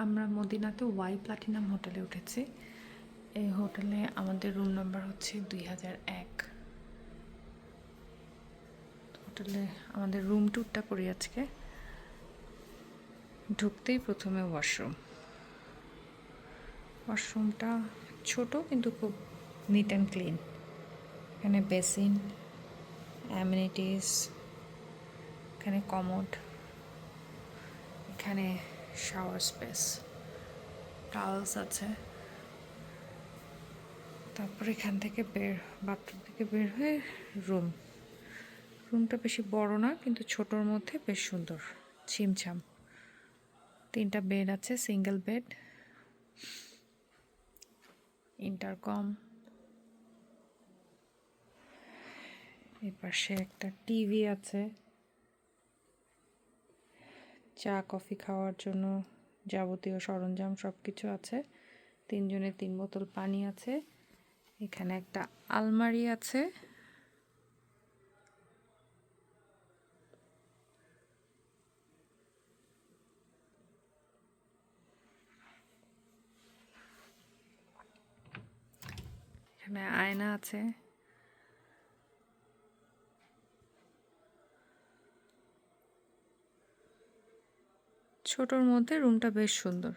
আমরা মদিনাতে Y platinum হোটেলে উঠেছি। এই হোটেলে আমাদের রুম নাম্বার হচ্ছে 2001। হোটেলে আমাদের রুম ট্যুরটা করি আজকে। ঢুকতেই প্রথমে ওয়াশরুমটা ছোট কিন্তু খুব নিট অ্যান্ড ক্লিন। এখানে বেসিন, অ্যামিনিটিস, এখানে কমোড, এখানে শাওয়ার স্পেস, টাওয়েলস আছে। তারপর এখান থেকে বাথরুম থেকে বের হয়ে রুমটা বেশি বড় না কিন্তু ছোটোর মধ্যে বেশ সুন্দর, ছিমছাম। 3টা বেড আছে, সিঙ্গেল বেড, ইন্টারকম, এই পাশে একটা টিভি আছে, চা কফি খাওয়ার জন্য যাবতীয় সরঞ্জাম সব কিছু আছে। 3 জনের 3 বোতল পানি আছে। এখানে একটা আলমারি আছে। এখানে আয়না আছে। ছোটোর মধ্যে রুমটা বেশ সুন্দর।